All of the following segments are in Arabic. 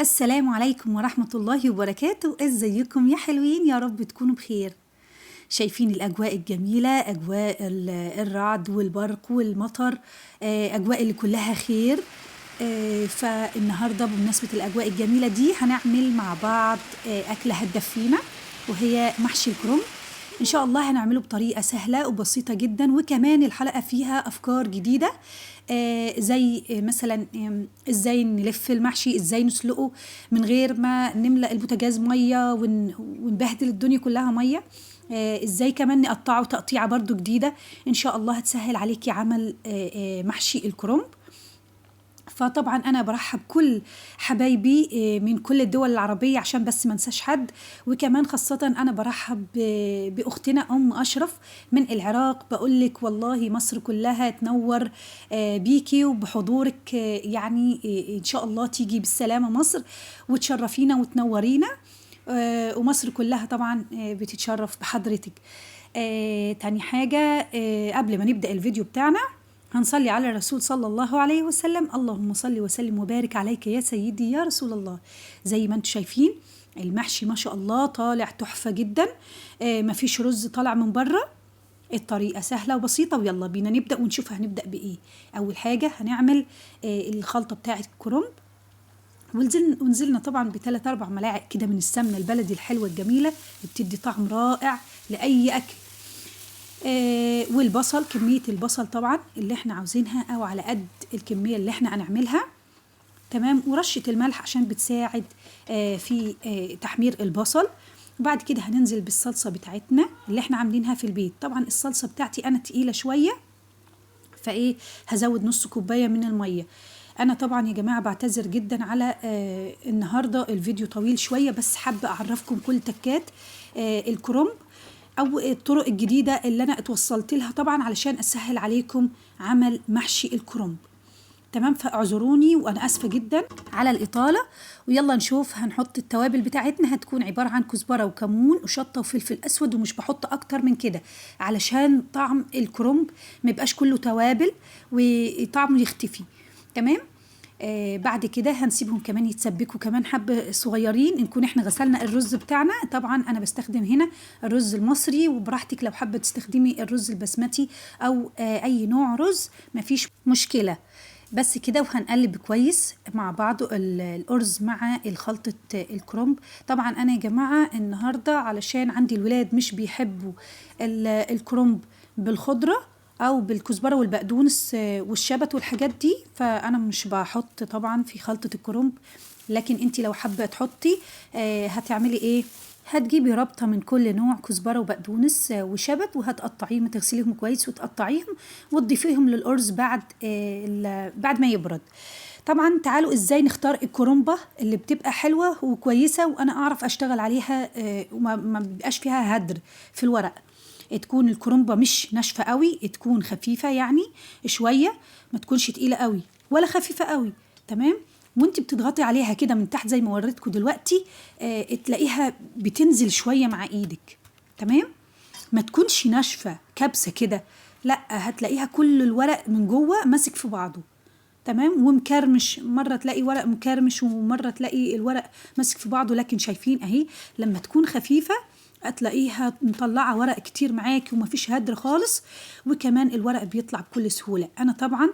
السلام عليكم ورحمة الله وبركاته. ازيكم يا حلوين؟ يا رب تكونوا بخير. شايفين الأجواء الجميلة، أجواء الرعد والبرق والمطر، أجواء اللي كلها خير. فالنهاردة بمناسبة الأجواء الجميلة دي هنعمل مع بعض أكلة هتدفينا، وهي محشي الكرنب. إن شاء الله هنعمله بطريقة سهلة وبسيطة جدا، وكمان الحلقة فيها أفكار جديدة، زي مثلا ازاي نلف المحشي، ازاي نسلقه من غير ما نملأ البوتاجاز مية ونبهدل الدنيا كلها مية. ازاي كمان نقطعه تقطيعة برضو جديدة ان شاء الله هتسهل عليكي عمل محشي الكرنب. فطبعا انا برحب كل حبايبي من كل الدول العربية عشان بس ما انساش حد، وكمان خاصة انا برحب باختنا ام اشرف من العراق. بقولك والله مصر كلها تنور بيكي وبحضورك، يعني ان شاء الله تيجي بالسلامة مصر وتشرفينا وتنورينا، ومصر كلها طبعا بتتشرف بحضرتك. تاني حاجة، قبل ما نبدأ الفيديو بتاعنا هنصلي على الرسول صلى الله عليه وسلم. اللهم صل وسلم وبارك عليك يا سيدي يا رسول الله. زي ما انتم شايفين المحشي ما شاء الله طالع تحفة جدا، مفيش رز طالع من بره. الطريقة سهلة وبسيطة، ويلا بينا نبدأ ونشوف هنبدأ بإيه. أول حاجة هنعمل الخلطة بتاعة الكرنب، ونزلنا طبعا ب3-4 ملاعق كده من السمنة البلدي الحلوة الجميلة اللي بتدي طعم رائع لأي أكل. والبصل، كمية البصل طبعا اللي احنا عاوزينها او على قد الكمية اللي احنا هنعملها، تمام. ورشة الملح عشان بتساعد في تحمير البصل. وبعد كده هننزل بالصلصة بتاعتنا اللي احنا عاملينها في البيت. طبعا الصلصة بتاعتي انا تقيلة شوية، فايه هزود نص كوباية من المية. انا طبعا يا جماعة بعتذر جدا على النهاردة الفيديو طويل شوية، بس حابة اعرفكم كل تكات الكرنب او الطرق الجديدة اللي انا اتوصلت لها طبعا علشان اسهل عليكم عمل محشي الكرنب، تمام. فاعذروني وانا اسفة جدا على الاطالة. ويلا نشوف. هنحط التوابل بتاعتنا، هتكون عبارة عن كزبرة وكمون وشطة وفلفل اسود، ومش بحط اكتر من كده علشان طعم الكرنب ما يبقاش كله توابل وطعمه يختفي، تمام. بعد كده هنسيبهم كمان يتسبكوا كمان حبة صغيرين، نكون احنا غسلنا الرز بتاعنا. طبعا انا بستخدم هنا الرز المصري، وبراحتك لو حابة تستخدمي الرز البسمتي او اي نوع رز مفيش مشكلة. بس كده، وهنقلب كويس مع بعض الأرز مع الخلطة الكرنب. طبعا أنا يا جماعة النهاردة علشان عندي الولاد مش بيحبوا الكرنب بالخضرة أو بالكزبرة والبقدونس والشبت والحاجات دي، فأنا مش بحط طبعا في خلطة الكرنب. لكن انتي لو حابة تحطي هتعملي ايه؟ هتجيبي ربطة من كل نوع كزبرة وبقدونس وشبت، وهتقطعيهم تغسليهم كويس وتقطعيهم وتضيفيهم للأرز بعد ما يبرد. طبعا تعالوا ازاي نختار الكرنبة اللي بتبقى حلوة وكويسة وانا اعرف اشتغل عليها وما بيبقاش فيها هدر في الورق. تكون الكرنبة مش ناشفة قوي، تكون خفيفة يعني شوية، ما تكونش تقيلة قوي ولا خفيفة قوي، تمام. وانت بتضغطي عليها كده من تحت زي ما وريتكم دلوقتي، تلاقيها بتنزل شوية مع ايدك، تمام. ما تكونش ناشفة كبسة كده، لا، هتلاقيها كل الورق من جوه ماسك في بعضه، تمام، ومكرمش. مرة تلاقي ورق مكرمش ومرة تلاقي الورق ماسك في بعضه. لكن شايفين اهي لما تكون خفيفة هتلاقيها مطلعة ورق كتير معاكي ومفيش هدر خالص، وكمان الورق بيطلع بكل سهولة. انا طبعا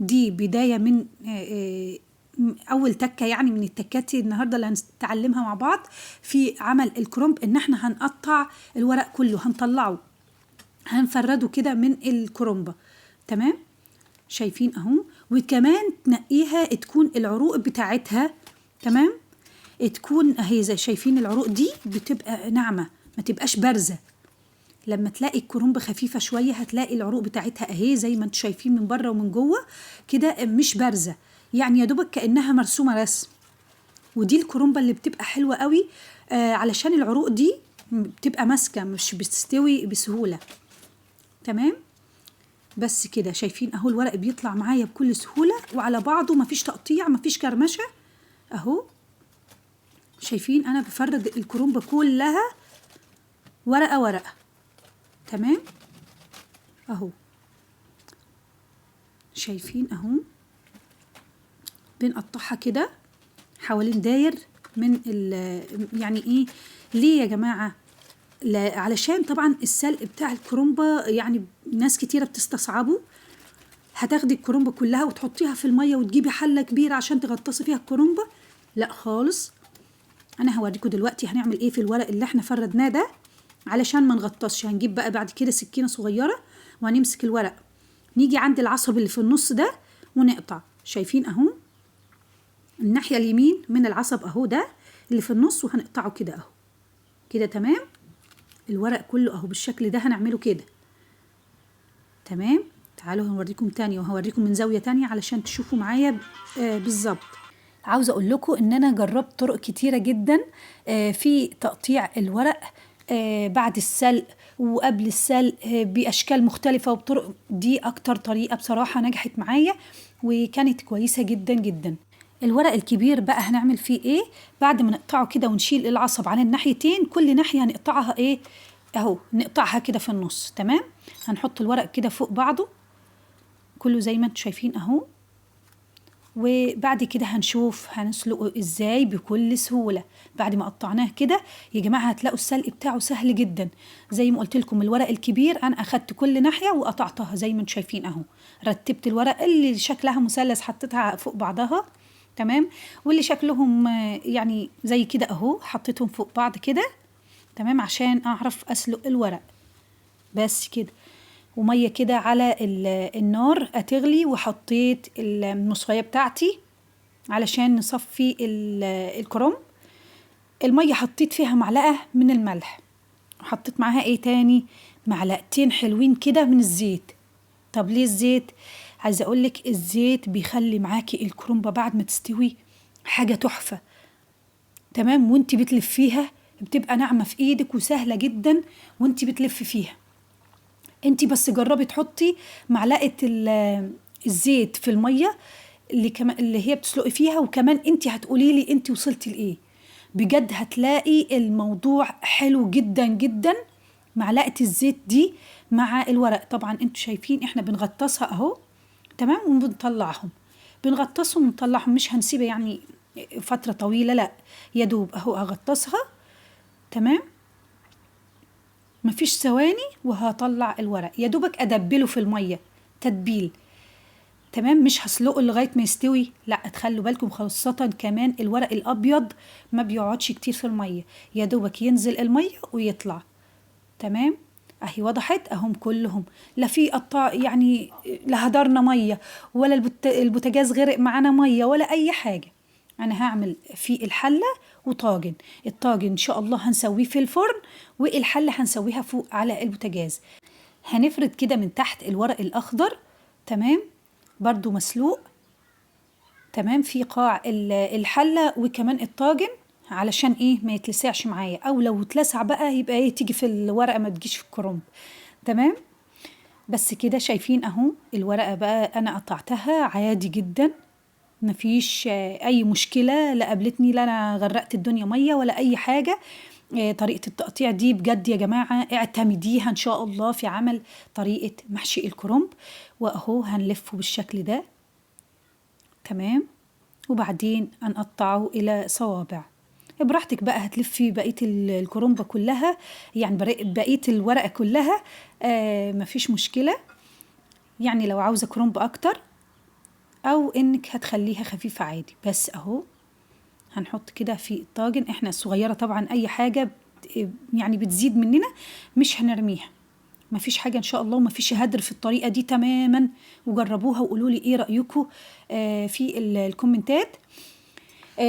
دي بداية من اول تكة يعني من التكات النهاردة اللي هنتعلمها مع بعض في عمل الكرنب، ان احنا هنقطع الورق كله، هنطلعه هنفرده كده من الكرنبة، تمام. شايفين اهو. وكمان تنقيها تكون العروق بتاعتها تمام، تكون اهي زي شايفين العروق دي بتبقى ناعمة ما تبقاش بارزة. لما تلاقي الكرنبة خفيفة شوية هتلاقي العروق بتاعتها اهي زي ما انتم شايفين من بره ومن جوه كده مش بارزة، يعني يا دوبك كأنها مرسومة رسم. ودي الكرنبة اللي بتبقى حلوة قوي علشان العروق دي بتبقى ماسكة مش بتستوي بسهولة، تمام. بس كده شايفين اهو الورق بيطلع معايا بكل سهولة وعلى بعضه مفيش تقطيع مفيش كرمشة اهو. شايفين انا بفرد الكرنبة كلها ورقة ورقة، تمام اهو. شايفين اهو بنقطعها كده حوالين داير من يعني ايه ليه يا جماعة؟ لا علشان طبعا السلق بتاع الكرنبة يعني ناس كتيرة بتستصعبه. هتاخدي الكرنبة كلها وتحطيها في المية وتجيبي حلة كبيرة عشان تغطسي فيها الكرنبة؟ لا خالص. انا هوريكم دلوقتي هنعمل ايه في الورق اللي احنا فردناه ده علشان ما نغطسش. هنجيب بقى بعد كده سكينة صغيرة وهنمسك الورق، نيجي عند العصب اللي في النص ده ونقطع. شايفين اهو الناحية اليمين من العصب اهو ده اللي في النص، وهنقطعه كده اهو كده. تمام. الورق كله اهو بالشكل ده هنعمله كده. تمام. تعالوا هنوريكم تاني وهوريكم من زاوية تانية علشان تشوفوا معايا بالظبط. عاوزة اقول لكم ان انا جربت طرق كتيرة جدا في تقطيع الورق بعد السلق وقبل السلق باشكال مختلفة وبطرق. دي اكتر طريقة بصراحة نجحت معايا وكانت كويسة جدا جدا. الورق الكبير بقى هنعمل فيه ايه؟ بعد ما نقطعه كده ونشيل العصب على الناحيتين، كل ناحية هنقطعها ايه اهو، نقطعها كده في النص. تمام. هنحط الورق كده فوق بعضه كله زي ما انتم شايفين اهو. وبعد كده هنشوف هنسلقه ازاي بكل سهولة. بعد ما قطعناه كده يا جماعة هتلاقوا السلق بتاعه سهل جدا. زي ما قلت لكم الورق الكبير انا اخدت كل ناحية وقطعتها زي ما انتم شايفين اهو. رتبت الورق اللي شكلها مثلث حطيتها فوق بعضها. تمام. واللي شكلهم يعني زي كده اهو حطيتهم فوق بعض كده. تمام عشان اعرف اسلق الورق. بس كده. ومية كده على النار هتغلي، وحطيت المصفية بتاعتي علشان نصفي الكرنب. المية حطيت فيها معلقة من الملح، وحطيت معاها ايه تاني، معلقتين حلوين كده من الزيت. طب ليه الزيت؟ عايزة اقولك الزيت بيخلي معاكي الكرنبة بعد ما تستوي حاجة تحفة. تمام. وانتي بتلفيها بتبقى ناعمة في ايدك وسهلة جدا وانتي بتلفي فيها. انتي بس جربي تحطي معلقة الزيت في المية اللي هي بتسلقي فيها، وكمان انتي هتقولي لي انتي وصلتي لايه. بجد هتلاقي الموضوع حلو جدا جدا. معلقة الزيت دي مع الورق. طبعا انتوا شايفين احنا بنغطسها اهو. تمام. وبنطلعهم، بنغطسهم ونطلعهم، مش هنسيبها يعني فترة طويلة، لا يا دوب اهو هغطسها. تمام. مفيش ثواني وهطلع الورق يا دوبك ادبله في المية تتبيل. تمام. مش هسلقه لغاية ما يستوي، لا تخلوا بالكم خاصة كمان الورق الابيض ما بيقعدش كتير في المية، يا دوبك ينزل المية ويطلع. تمام. اهي وضحت اهم كلهم. لا في قطع يعني لا هدرنا مية ولا البوتاجاز غرق معانا مية ولا اي حاجة. انا هعمل في الحلة وطاجن. الطاجن ان شاء الله هنسويه في الفرن، والحلة هنسويها فوق على البوتاجاز. هنفرد كده من تحت الورق الاخضر. تمام. برضو مسلوق. تمام. في قاع الحلة وكمان الطاجن علشان ايه ما يتلسعش معايا، او لو اتلسع بقى يبقى ايه تيجي في الورقة ما تجيش في الكرنب. تمام. بس كده شايفين اهو الورقة بقى انا قطعتها عادي جدا، مفيش اي مشكلة، لا قابلتني لا انا غرقت الدنيا مية ولا اي حاجة. طريقة التقطيع دي بجد يا جماعة اعتمديها ان شاء الله في عمل طريقة محشي الكرنب. واهو هنلفه بالشكل ده. تمام. وبعدين هنقطعه الى صوابع. براحتك بقى هتلفي بقية الكرنبة كلها، يعني بقية الورقة كلها مفيش مشكلة. يعني لو عاوزة كرنب اكتر او انك هتخليها خفيفة عادي. بس اهو هنحط كده في الطاجن. احنا الصغيرة طبعا اي حاجة يعني بتزيد مننا مش هنرميها، مفيش حاجة ان شاء الله، ومفيش هدر في الطريقة دي تماما. وجربوها وقولوا لي ايه رأيكم في الكومنتات.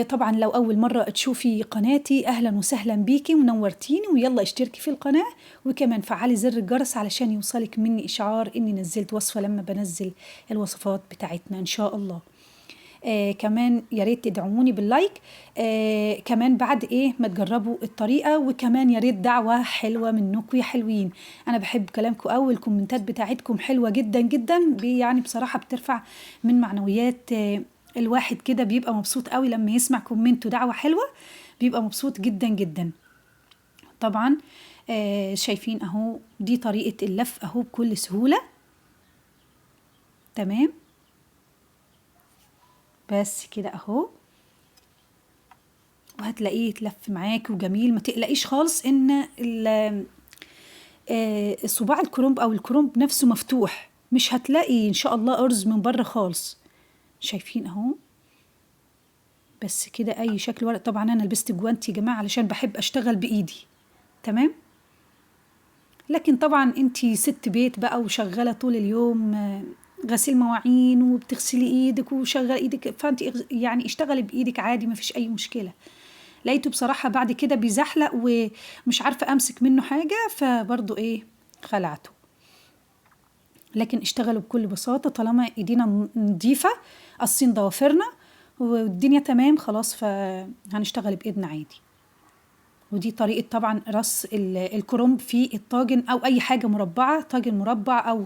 طبعا لو اول مرة تشوفي قناتي اهلا وسهلا بيكي ونورتيني، ويلا اشتركي في القناة وكمان فعلي زر الجرس علشان يوصلك مني اشعار اني نزلت وصفة لما بنزل الوصفات بتاعتنا ان شاء الله. كمان يا ريت تدعموني باللايك. كمان بعد ايه ما تجربوا الطريقه، وكمان يا ريت دعوه حلوه منكم يا حلوين. انا بحب كلامكم قوي، الكومنتات بتاعتكم حلوه جدا جدا، يعني بصراحه بترفع من معنويات الواحد كده، بيبقى مبسوط قوي لما يسمع كومنت ودعوه حلوه، بيبقى مبسوط جدا جدا. طبعا شايفين اهو دي طريقه اللف اهو بكل سهوله. تمام. بس كده اهو وهتلاقيه اتلف معاك وجميل. ما تقلقيش خالص ان صباع الكرنب او الكرنب نفسه مفتوح، مش هتلاقي ان شاء الله ارز من بره خالص. شايفين اهو. بس كده اي شكل ورق. طبعا انا لبست جوانتي يا جماعه علشان بحب اشتغل بايدي. تمام. لكن طبعا انتي ست بيت بقى وشغاله طول اليوم، غسيل مواعين وبتغسلي ايدك وشغله ايدك، فانت يعني اشتغلي بايدك عادي، ما فيش اي مشكله. لقيته بصراحه بعد كده بيزحلق ومش عارفه امسك منه حاجه، فبرضه ايه خلعته. لكن اشتغلوا بكل بساطه طالما ايدينا نضيفه، قاصين ضوافرنا والدنيا تمام خلاص، فهنشتغل بايدنا عادي. ودي طريقة طبعا رص الكرنب في الطاجن أو أي حاجة مربعة، طاجن مربع أو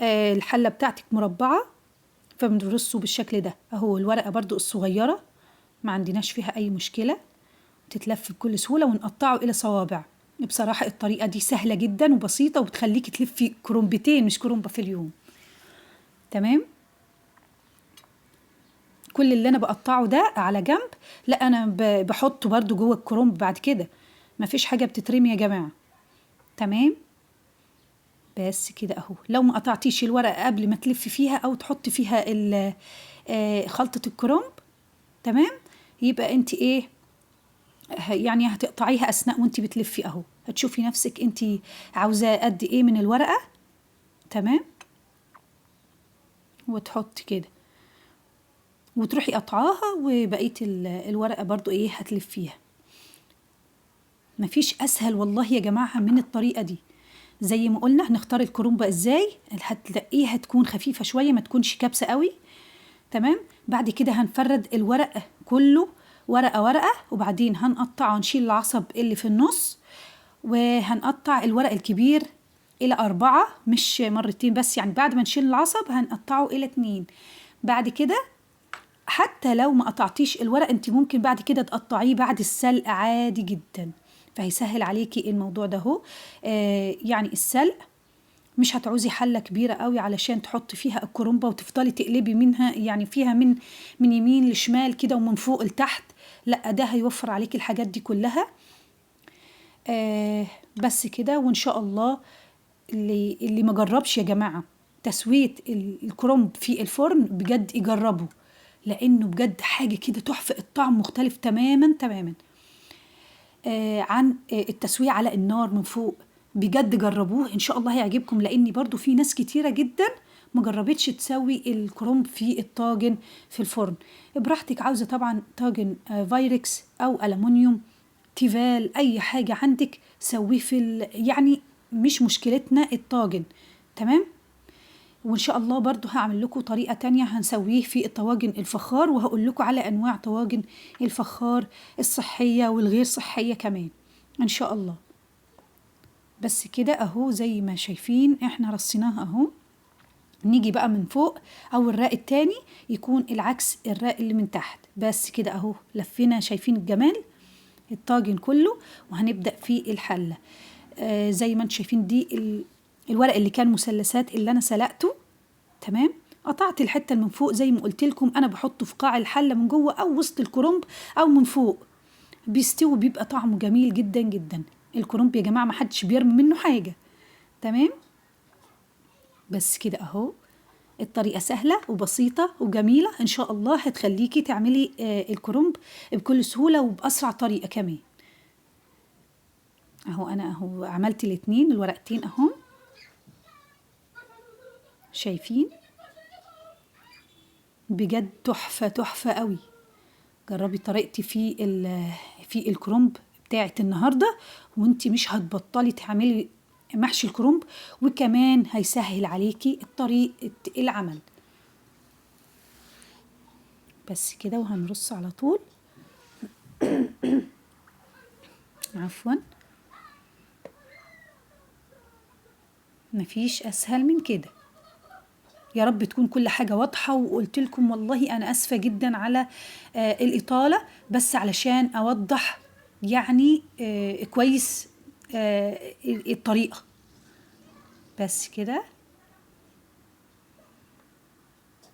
الحلة بتاعتك مربعة، فبنرصه بالشكل ده. أهو الورقة برضو الصغيرة ما عندناش فيها أي مشكلة، تتلف بكل سهولة ونقطعه إلى صوابع. بصراحة الطريقة دي سهلة جدا وبسيطة وبتخليكي تلفي كرنبتين مش كرنبة في اليوم. تمام. كل اللي أنا بقطعه ده على جنب، لا أنا بحطه برضو جوه الكرنب بعد كده، مفيش حاجة بتترمي يا جماعة. تمام. بس كده اهو. لو ما قطعتيش الورقه قبل ما تلفي فيها او تحطي فيها خلطه الكرنب، تمام، يبقى انت ايه يعني هتقطعيها اثناء وانت بتلفي اهو، هتشوفي نفسك انت عاوزه قد ايه من الورقه. تمام. وتحطي كده وتروحي قطعاها، وبقيه الورقه برضو ايه هتلفيها. مفيش اسهل والله يا جماعه من الطريقه دي. زي ما قلنا هنختار الكرنبه ازاي، هتلاقيها تكون خفيفه شويه، ما تكونش كابسه قوي. تمام. بعد كده هنفرد الورق كله ورقه ورقه، وبعدين هنقطعه، نشيل العصب اللي في النص، وهنقطع الورق الكبير الى 4 مش مرتين بس، يعني بعد ما نشيل العصب هنقطعه الى 2. بعد كده حتى لو ما قطعتيش الورق انت ممكن بعد كده تقطعيه بعد السلق عادي جدا، فهيسهل عليكي الموضوع ده اهو. يعني السلق مش هتعوزي حله كبيره قوي علشان تحطي فيها الكرنبه وتفضلي تقلبي منها، يعني فيها من يمين لشمال كده ومن فوق لتحت. لا ده هيوفر عليكي الحاجات دي كلها. بس كده. وان شاء الله اللي ما جربش يا جماعه تسويه الكرنب في الفرن بجد يجربه، لانه بجد حاجه كده تحفه، الطعم مختلف تماما تماما عن التسويه على النار من فوق. بجد جربوه ان شاء الله هيعجبكم، لاني برضو في ناس كتيره جدا ما جربتش تسوي الكرنب في الطاجن في الفرن. براحتك، عاوزه طبعا طاجن فايركس او الومنيوم، تيفال، اي حاجه عندك سويه يعني مش مشكلتنا الطاجن. تمام. وان شاء الله برضو هعمل لكم طريقه تانية هنسويه في الطواجن الفخار، وهقول لكم على انواع طواجن الفخار الصحيه والغير صحيه كمان ان شاء الله. بس كده اهو زي ما شايفين احنا رصيناها اهو. نيجي بقى من فوق او الراق التاني يكون العكس الراق اللي من تحت. بس كده اهو لفينا، شايفين الجمال الطاجن كله، وهنبدأ في الحلة. زي ما انتم شايفين دي الورق اللي كان مثلثات اللي انا سلقته. تمام. قطعت الحتة اللي من فوق زي ما قلت لكم، انا بحطه في قاع الحلة من جوه او وسط الكرنب او من فوق، بيستوي بيبقى طعمه جميل جدا جدا. الكرنب يا جماعة ما حدش بيرمي منه حاجة. تمام. بس كده اهو. الطريقة سهلة وبسيطة وجميلة ان شاء الله هتخليكي تعملي الكرنب بكل سهولة وبأسرع طريقة كمان. اهو انا اهو عملت الاتنين الورقتين اهو، شايفين بجد تحفة تحفة قوي. جربي طريقتي في الكرنب بتاعت النهاردة، وانتي مش هتبطلي تعملي محشي الكرنب، وكمان هيسهل عليكي طريقة العمل. بس كده وهنرص على طول. عفوا. مفيش اسهل من كده. يا رب تكون كل حاجة واضحة، وقلت لكم والله أنا أسفة جدا على الإطالة، بس علشان أوضح يعني كويس الطريقة. بس كده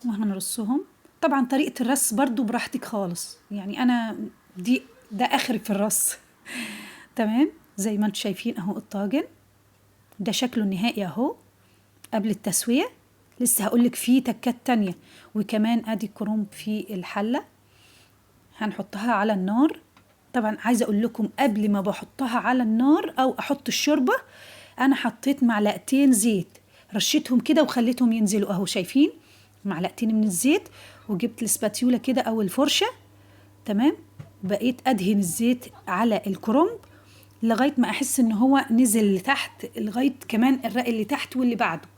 وهنرصهم. طبعا طريقة الرص برضو براحتك خالص، يعني أنا دي ده اخر في الرص. تمام، زي ما انتم شايفين اهو الطاجن ده شكله النهائي اهو قبل التسوية. لسه هقولك فيه تكات تانية. وكمان ادي الكرنب في الحلة هنحطها على النار. طبعا عايزة اقول لكم قبل ما بحطها على النار او احط الشوربة انا حطيت معلقتين زيت، رشيتهم كده وخليتهم ينزلوا اهو، شايفين معلقتين من الزيت. وجبت السباتيولا كده او الفرشة، تمام، بقيت ادهن الزيت على الكرنب لغاية ما احس ان هو نزل لتحت، لغاية كمان الرق اللي تحت واللي بعده.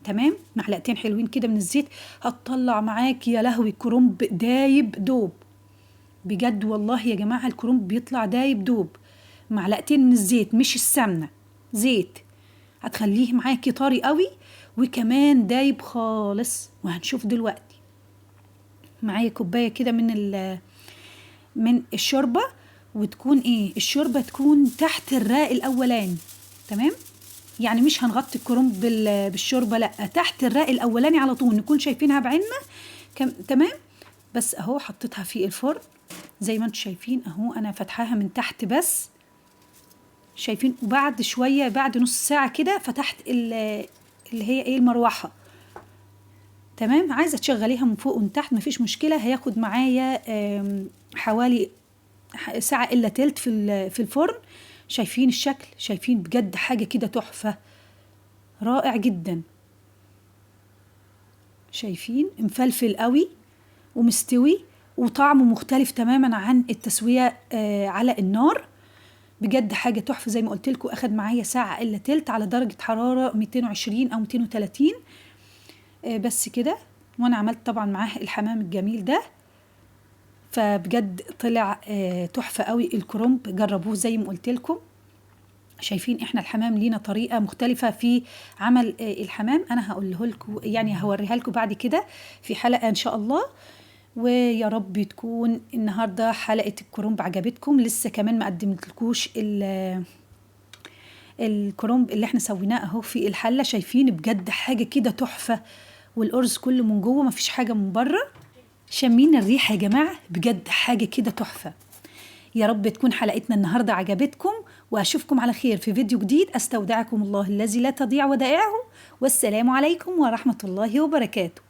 تمام، معلقتين حلوين كده من الزيت هتطلع معاك يا لهوي الكرنب دايب دوب. بجد والله يا جماعة الكرنب بيطلع دايب دوب. معلقتين من الزيت مش السمنة، زيت، هتخليه معاكي طري قوي وكمان دايب خالص. وهنشوف دلوقتي معايا كوباية كده من الشوربة، وتكون ايه الشوربة تكون تحت الراق الاولاني. تمام، يعني مش هنغطي الكرنب بالشوربة، لا تحت الراق الاولاني على طول نكون شايفينها بعيننا. تمام، بس اهو حطيتها في الفرن زي ما انتم شايفين اهو، انا فتحاها من تحت بس، شايفين. وبعد شوية بعد نص ساعة كده فتحت اللي هي ايه المروحة. تمام، عايزة تشغليها من فوق ومن تحت مفيش مشكلة. هياخد معايا حوالي ساعة إلا تلت في الفرن. شايفين الشكل، شايفين بجد حاجة كده تحفة، رائع جدا. شايفين مفلفل قوي ومستوي وطعمه مختلف تماما عن التسوية على النار. بجد حاجة تحفة زي ما قلت لكم. أخد معايا ساعة إلا تلت على درجة حرارة 220 أو 230 بس كده. وأنا عملت طبعا معاه الحمام الجميل ده، فبجد طلع تحفة قوي الكرنب. جربوه زي ما قلت لكم. شايفين احنا الحمام لينا طريقة مختلفة في عمل الحمام، انا هقوله لكم يعني هوريها لكم بعد كده في حلقة ان شاء الله. ويا رب تكون النهاردة حلقة الكرنب عجبتكم. لسه كمان ما قدمتلكوش الكرنب اللي احنا سويناه اهو في الحلة. شايفين بجد حاجة كده تحفة، والأرز كله من جوه مفيش حاجة من بره. شامين الريحة يا جماعة، بجد حاجة كده تحفة. يا رب تكون حلقتنا النهاردة عجبتكم، وأشوفكم على خير في فيديو جديد. أستودعكم الله الذي لا تضيع ودائعه، والسلام عليكم ورحمة الله وبركاته.